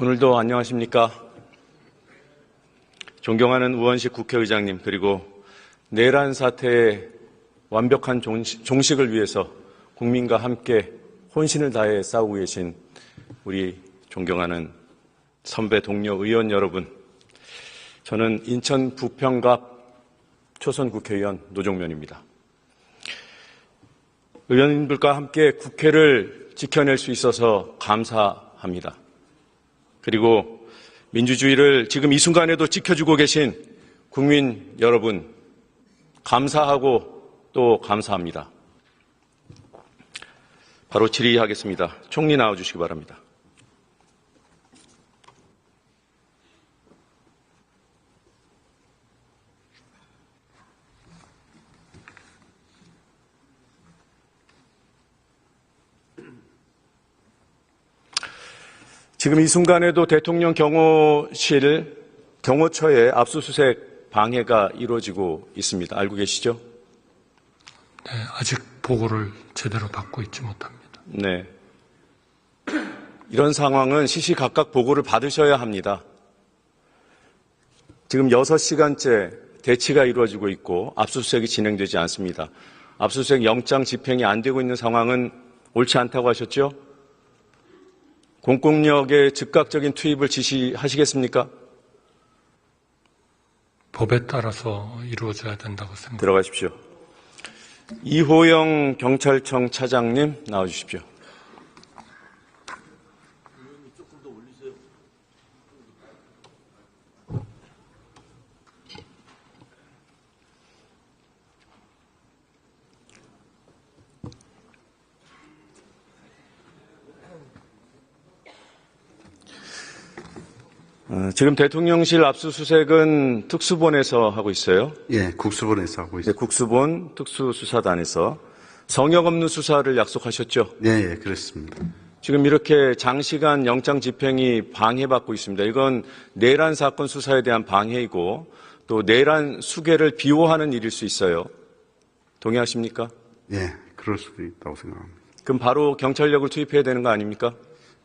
오늘도 안녕하십니까? 존경하는 우원식 국회의장님, 그리고 내란 사태의 완벽한 종식을 위해서 국민과 함께 혼신을 다해 싸우고 계신 우리 존경하는 선배 동료 의원 여러분, 저는 인천 부평갑 초선 국회의원 노종면입니다. 의원님들과 함께 국회를 지켜낼 수 있어서 감사합니다. 그리고 민주주의를 지금 이 순간에도 지켜주고 계신 국민 여러분, 감사하고 또 감사합니다. 바로 질의하겠습니다. 총리 나와주시기 바랍니다. 지금 이 순간에도 대통령 경호처에 압수수색 방해가 이루어지고 있습니다. 알고 계시죠? 네, 아직 보고를 제대로 받고 있지 못합니다. 네. 이런 상황은 시시각각 보고를 받으셔야 합니다. 지금 6시간째 대치가 이루어지고 있고 압수수색이 진행되지 않습니다. 압수수색 영장 집행이 안 되고 있는 상황은 옳지 않다고 하셨죠? 공권력의 즉각적인 투입을 지시하시겠습니까? 법에 따라서 이루어져야 된다고 생각합니다. 들어가십시오. 이호영 경찰청 차장님 나와주십시오. 지금 대통령실 압수수색은 특수본에서 하고 있어요? 예, 국수본에서 하고 있습니다. 네, 국수본 특수수사단에서 성역 없는 수사를 약속하셨죠? 예, 그렇습니다. 지금 이렇게 장시간 영장 집행이 방해받고 있습니다. 이건 내란 사건 수사에 대한 방해이고 또 내란 수괴를 비호하는 일일 수 있어요. 동의하십니까? 예, 그럴 수도 있다고 생각합니다. 그럼 바로 경찰력을 투입해야 되는 거 아닙니까?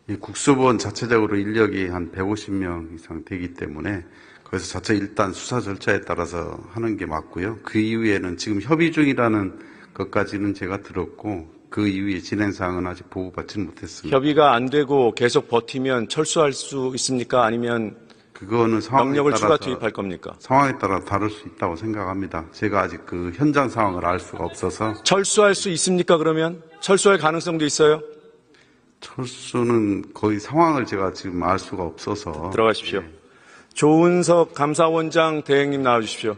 이 국수본 자체적으로 인력이 한 150명 이상 되기 때문에 거기서 자체 일단 수사 절차에 따라서 하는 게 맞고요. 그 이후에는 지금 협의 중이라는 것까지는 제가 들었고 그 이후에 진행사항은 아직 보고받지는 못했습니다. 협의가 안 되고 계속 버티면 철수할 수 있습니까? 아니면 그거는 상황에 병력을 따라서 추가 투입할 겁니까? 상황에 따라 다를 수 있다고 생각합니다. 제가 아직 그 현장 상황을 알 수가 없어서. 철수할 수 있습니까? 그러면 철수할 가능성도 있어요? 철수는 거의 상황을 제가 지금 알 수가 없어서. 들어가십시오. 예. 조은석 감사원장 대행님 나와주십시오.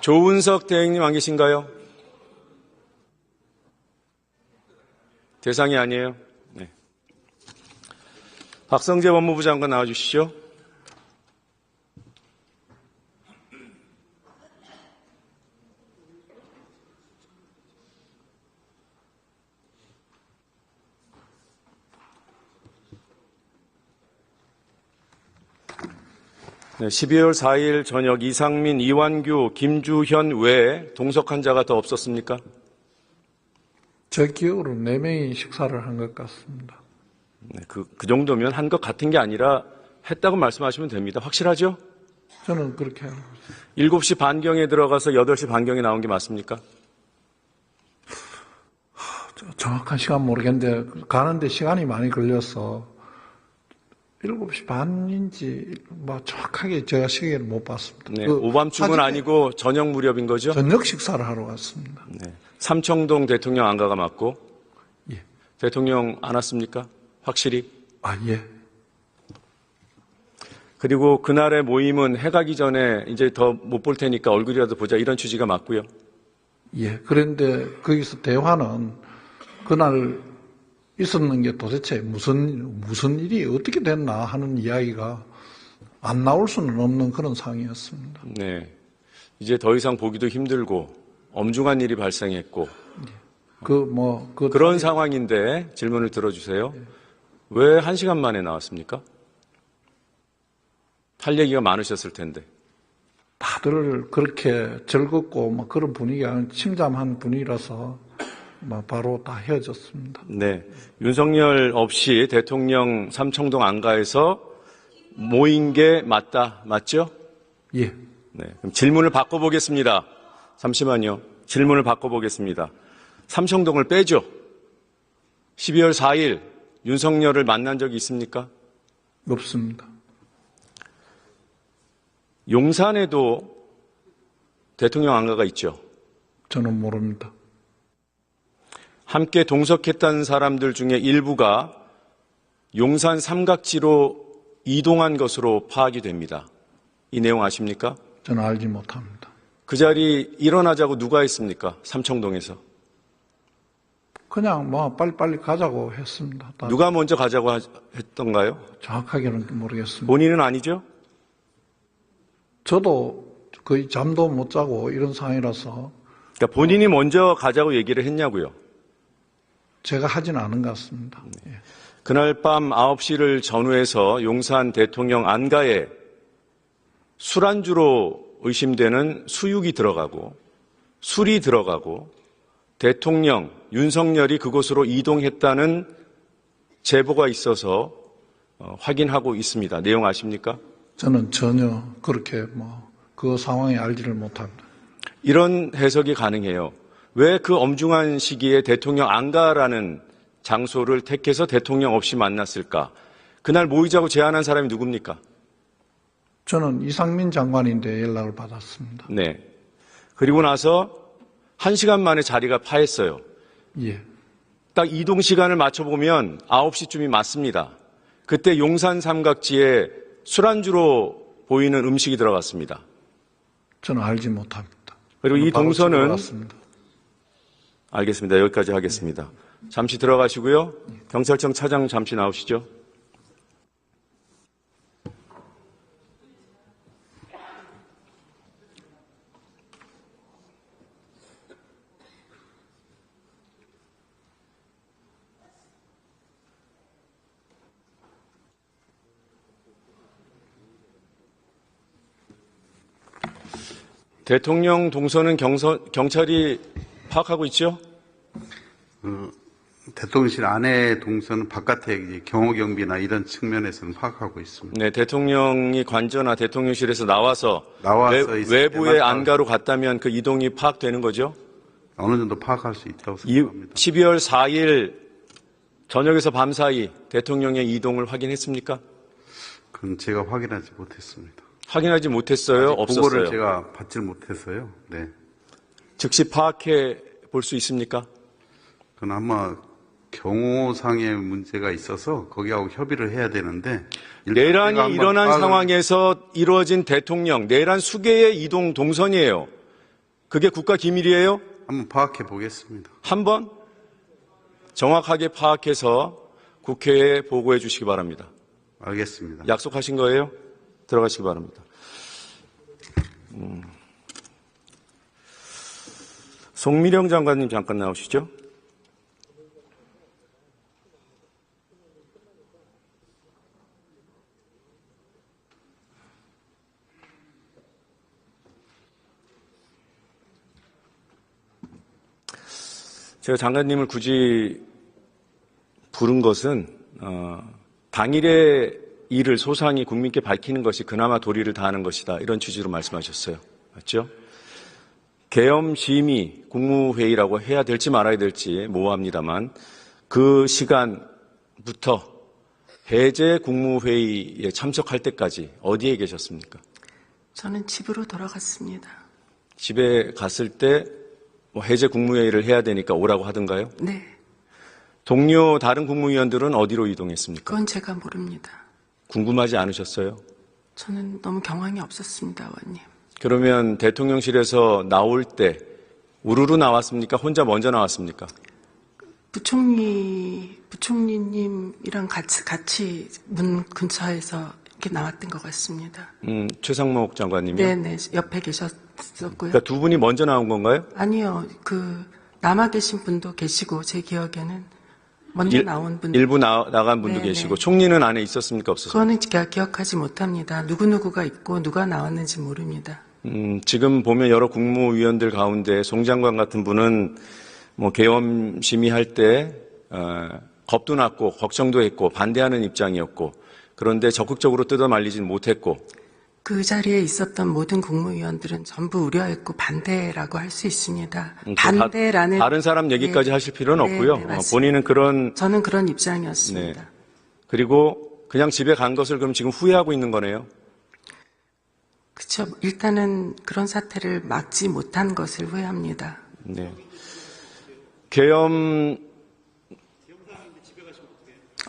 조은석 대행님 안 계신가요? 대상이 아니에요. 네. 박성재 법무부 장관 나와주시죠. 네, 12월 4일 저녁 이상민, 이완규, 김주현 외에 동석 환자가 더 없었습니까? 제 기억으로 4명이 식사를 한 것 같습니다. 네, 그 정도면 한 것 같은 게 아니라 했다고 말씀하시면 됩니다. 확실하죠? 저는 그렇게 알고 있습니다. 7시 반경에 들어가서 8시 반경에 나온 게 맞습니까? 정확한 시간 모르겠는데 가는데 시간이 많이 걸려서 7시 반인지 정확하게 제가 시계를 못 봤습니다. 네, 오밤중은 아니고 저녁 무렵인 거죠? 저녁 식사를 하러 갔습니다. 네, 삼청동 대통령 안가가 맞고 예. 대통령 안 왔습니까? 확실히? 예. 그리고 그날의 모임은 해가기 전에 이제 더 못 볼 테니까 얼굴이라도 보자 이런 취지가 맞고요. 예. 그런데 거기서 대화는 그날 있었는 게 도대체 무슨 일이 어떻게 됐나 하는 이야기가 안 나올 수는 없는 그런 상황이었습니다. 네. 이제 더 이상 보기도 힘들고 엄중한 일이 발생했고 그런 상황인데 질문을 들어주세요. 왜 1시간 만에 나왔습니까? 할 얘기가 많으셨을 텐데. 다들 그렇게 즐겁고 그런 분위기가 침잠한 분위기라서 바로 다 헤어졌습니다. 네. 윤석열 없이 대통령 삼청동 안가에서 모인 게 맞죠? 예. 네. 그럼 질문을 바꿔보겠습니다. 잠시만요. 질문을 바꿔보겠습니다. 삼청동을 빼죠? 12월 4일 윤석열을 만난 적이 있습니까? 없습니다. 용산에도 대통령 안가가 있죠? 저는 모릅니다. 함께 동석했던 사람들 중에 일부가 용산 삼각지로 이동한 것으로 파악이 됩니다. 이 내용 아십니까? 저는 알지 못합니다. 그 자리 일어나자고 누가 했습니까? 삼청동에서. 그냥 빨리빨리 가자고 했습니다. 누가 먼저 가자고 했던가요? 정확하게는 모르겠습니다. 본인은 아니죠? 저도 거의 잠도 못 자고 이런 상황이라서 그러니까 본인이 먼저 가자고 얘기를 했냐고요? 제가 하진 않은 것 같습니다. 예. 그날 밤 9시를 전후해서 용산 대통령 안가에 술안주로 의심되는 수육이 들어가고 술이 들어가고 대통령 윤석열이 그곳으로 이동했다는 제보가 있어서 확인하고 있습니다. 내용 아십니까? 저는 전혀 그렇게 그 상황에 알지를 못합니다. 이런 해석이 가능해요. 왜 그 엄중한 시기에 대통령 안가라는 장소를 택해서 대통령 없이 만났을까? 그날 모이자고 제안한 사람이 누굽니까? 저는 이상민 장관인데 연락을 받았습니다. 네. 그리고 나서 1시간 만에 자리가 파했어요. 예. 딱 이동 시간을 맞춰보면 9시쯤이 맞습니다. 그때 용산 삼각지에 술안주로 보이는 음식이 들어갔습니다. 저는 알지 못합니다. 그리고 이 바로 동선은 들어갔습니다. 알겠습니다. 여기까지 하겠습니다. 잠시 들어가시고요. 경찰청 차장 잠시 나오시죠. 대통령 동선은 경찰이 파악하고 있죠? 대통령실 안에 동선은 바깥에 이제 경호경비나 이런 측면에서는 파악하고 있습니다. 네, 대통령이 관저나 대통령실에서 나와서 있을 외부의 때만 안가로 갔다면 그 이동이 파악되는 거죠? 어느 정도 파악할 수 있다고 생각합니다. 12월 4일 저녁에서 밤 사이 대통령의 이동을 확인했습니까? 그건 제가 확인하지 못했습니다. 확인하지 못했어요? 보고를 없었어요? 제가 받질 못해서요. 네. 즉시 파악해 볼 수 있습니까? 그건 아마 경호상의 문제가 있어서 거기하고 협의를 해야 되는데 내란이 일어난 상황에서 이루어진 대통령, 내란 수계의 이동 동선이에요. 그게 국가 기밀이에요? 한번 파악해 보겠습니다. 한번 정확하게 파악해서 국회에 보고해 주시기 바랍니다. 알겠습니다. 약속하신 거예요? 들어가시기 바랍니다. 송미령 장관님 잠깐 나오시죠. 제가 장관님을 굳이 부른 것은 당일의 일을 소상히 국민께 밝히는 것이 그나마 도리를 다하는 것이다. 이런 취지로 말씀하셨어요. 맞죠? 계엄심의 국무회의라고 해야 될지 말아야 될지 모호합니다만 그 시간부터 해제 국무회의에 참석할 때까지 어디에 계셨습니까? 저는 집으로 돌아갔습니다. 집에 갔을 때 해제 국무회의를 해야 되니까 오라고 하던가요? 네, 동료 다른 국무위원들은 어디로 이동했습니까? 그건 제가 모릅니다. 궁금하지 않으셨어요? 저는 너무 경황이 없었습니다, 의원님. 그러면 대통령실에서 나올 때 우르르 나왔습니까? 혼자 먼저 나왔습니까? 부총리님이랑 같이 문 근처에서 이렇게 나왔던 것 같습니다. 최상목 장관님이요? 네네, 옆에 계셨었고요. 그러니까 두 분이 먼저 나온 건가요? 아니요, 남아 계신 분도 계시고, 제 기억에는 먼저 나온 분. 일부 나간 분도 네네. 계시고 총리는 안에 있었습니까? 없었습니까? 그거는 제가 기억하지 못합니다. 누구누구가 있고 누가 나왔는지 모릅니다. 지금 보면 여러 국무위원들 가운데 송 장관 같은 분은 계엄 심의할 때 겁도 났고 걱정도 했고 반대하는 입장이었고 그런데 적극적으로 뜯어 말리진 못했고 그 자리에 있었던 모든 국무위원들은 전부 우려했고 반대라고 할 수 있습니다. 반대라는 다른 사람 얘기까지 하실 필요는 네, 없고요. 네, 맞습니다. 본인은 그런 저는 그런 입장이었습니다. 네. 그리고 그냥 집에 간 것을 그럼 지금 후회하고 있는 거네요. 그렇죠. 일단은 그런 사태를 막지 못한 것을 후회합니다. 네. 계엄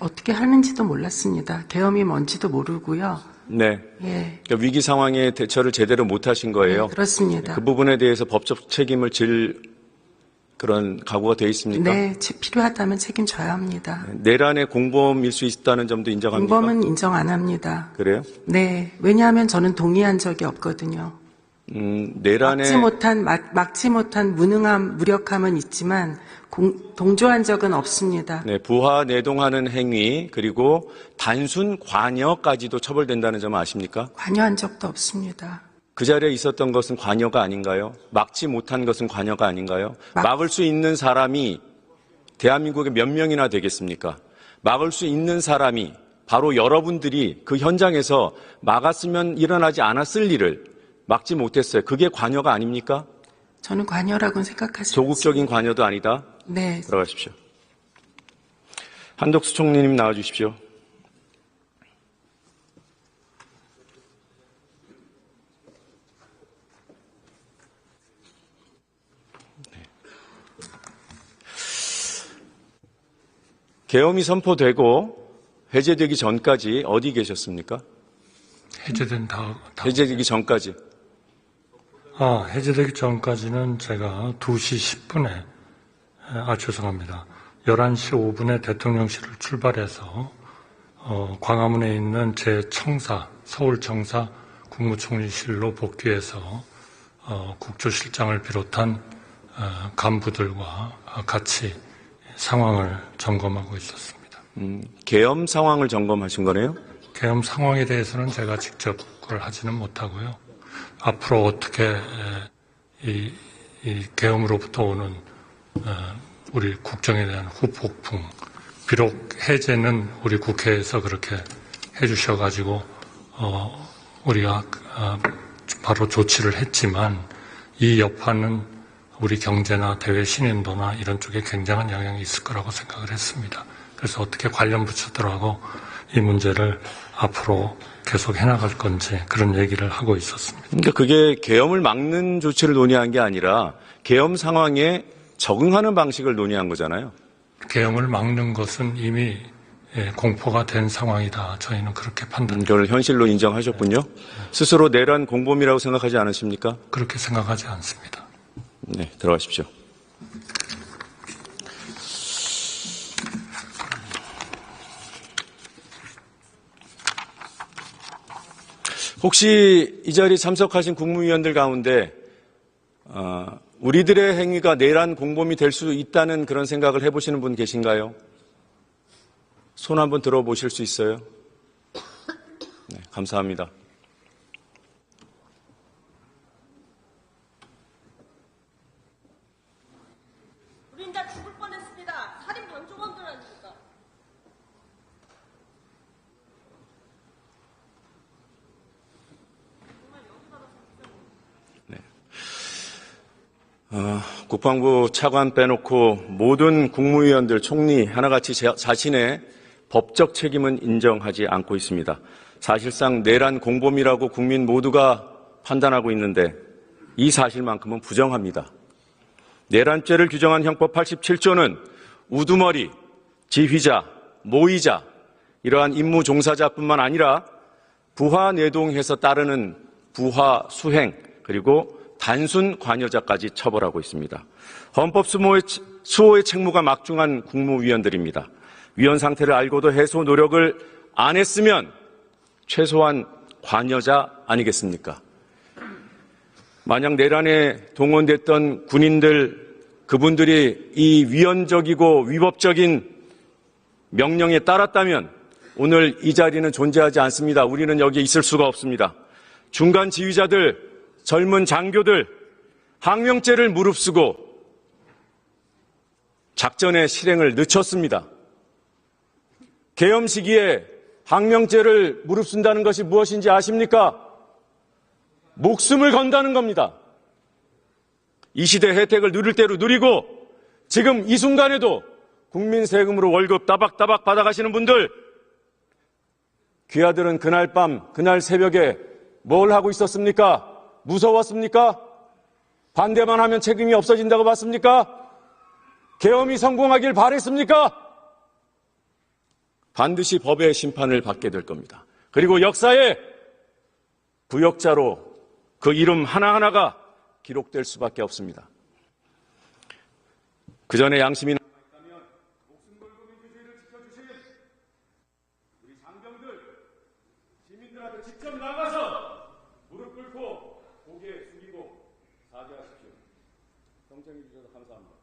어떻게 하는지도 몰랐습니다. 계엄이 뭔지도 모르고요. 네. 예, 그러니까 위기 상황에 대처를 제대로 못 하신 거예요. 네, 그렇습니다. 그 부분에 대해서 법적 책임을 질 그런 각오가 되어 있습니까? 네, 필요하다면 책임져야 합니다. 내란의 공범일 수 있다는 점도 인정합니까? 공범은 인정 안 합니다. 그래요? 네, 왜냐하면 저는 동의한 적이 없거든요. 내란의 막지 못한 무능함, 무력함은 있지만 동조한 적은 없습니다. 네, 부하 내동하는 행위 그리고 단순 관여까지도 처벌된다는 점 아십니까? 관여한 적도 없습니다. 그 자리에 있었던 것은 관여가 아닌가요? 막지 못한 것은 관여가 아닌가요? 막을 수 있는 사람이 대한민국에 몇 명이나 되겠습니까? 막을 수 있는 사람이 바로 여러분들이 그 현장에서 막았으면 일어나지 않았을 일을 막지 못했어요. 그게 관여가 아닙니까? 저는 관여라고는 생각하지 조국적인 관여도 아니다. 네, 들어가십시오. 한덕수 총리님 나와주십시오. 계엄이 선포되고 해제되기 전까지 어디 계셨습니까? 해제된 해제되기 전까지. 해제되기 전까지는 제가 2시 10분에, 죄송합니다. 11시 5분에 대통령실을 출발해서, 광화문에 있는 제 청사, 서울청사 국무총리실로 복귀해서, 국조실장을 비롯한, 간부들과 같이 상황을 점검하고 있었습니다. 계엄 상황을 점검하신 거네요? 계엄 상황에 대해서는 제가 직접 그걸 하지는 못하고요. 앞으로 어떻게 이 계엄으로부터 오는 우리 국정에 대한 후폭풍, 비록 해제는 우리 국회에서 그렇게 해주셔가지고 우리가 바로 조치를 했지만 이 여파는 우리 경제나 대외 신인도나 이런 쪽에 굉장한 영향이 있을 거라고 생각을 했습니다. 그래서 어떻게 관련 부처들하고 이 문제를 앞으로 계속 해나갈 건지 그런 얘기를 하고 있었습니다. 그러니까 그게 계엄을 막는 조치를 논의한 게 아니라 계엄 상황에 적응하는 방식을 논의한 거잖아요. 계엄을 막는 것은 이미 공포가 된 상황이다. 저희는 그렇게 판단합니다. 이걸 현실로 인정하셨군요. 스스로 내란 공범이라고 생각하지 않으십니까? 그렇게 생각하지 않습니다. 네, 들어가십시오. 혹시 이 자리에 참석하신 국무위원들 가운데 우리들의 행위가 내란 공범이 될 수 있다는 그런 생각을 해보시는 분 계신가요? 손 한번 들어보실 수 있어요? 네, 감사합니다. 우린 다 죽을 뻔했습니다. 살인 방조범들 아닙니까? 국방부 차관 빼놓고 모든 국무위원들, 총리 하나같이 자신의 법적 책임은 인정하지 않고 있습니다. 사실상 내란 공범이라고 국민 모두가 판단하고 있는데 이 사실만큼은 부정합니다. 내란죄를 규정한 형법 87조는 우두머리, 지휘자, 모의자, 이러한 임무 종사자뿐만 아니라 부하 내동해서 따르는 부하 수행, 그리고 단순 관여자까지 처벌하고 있습니다. 헌법 수호의 책무가 막중한 국무위원들입니다. 위헌 상태를 알고도 해소 노력을 안 했으면 최소한 관여자 아니겠습니까? 만약 내란에 동원됐던 군인들, 그분들이 이 위헌적이고 위법적인 명령에 따랐다면 오늘 이 자리는 존재하지 않습니다. 우리는 여기에 있을 수가 없습니다. 중간 지휘자들, 젊은 장교들, 항명죄를 무릅쓰고 작전의 실행을 늦췄습니다. 계엄 시기에 항명죄를 무릅쓴다는 것이 무엇인지 아십니까? 목숨을 건다는 겁니다. 이 시대 혜택을 누릴 대로 누리고 지금 이 순간에도 국민 세금으로 월급 따박따박 받아가시는 분들, 귀하들은 그날 밤, 그날 새벽에 뭘 하고 있었습니까? 무서웠습니까? 반대만 하면 책임이 없어진다고 봤습니까? 계엄이 성공하길 바랬습니까? 반드시 법의 심판을 받게 될 겁니다. 그리고 역사에 부역자로 그 이름 하나하나가 기록될 수밖에 없습니다. 그 전에 양심이 남아있다면 목숨 걸고 민주주의를 지켜주신 우리 장병들, 시민들한테 직접 나가서 무릎 꿇고 고개 숙이고 사죄하십시오. 경청해 주셔서 감사합니다.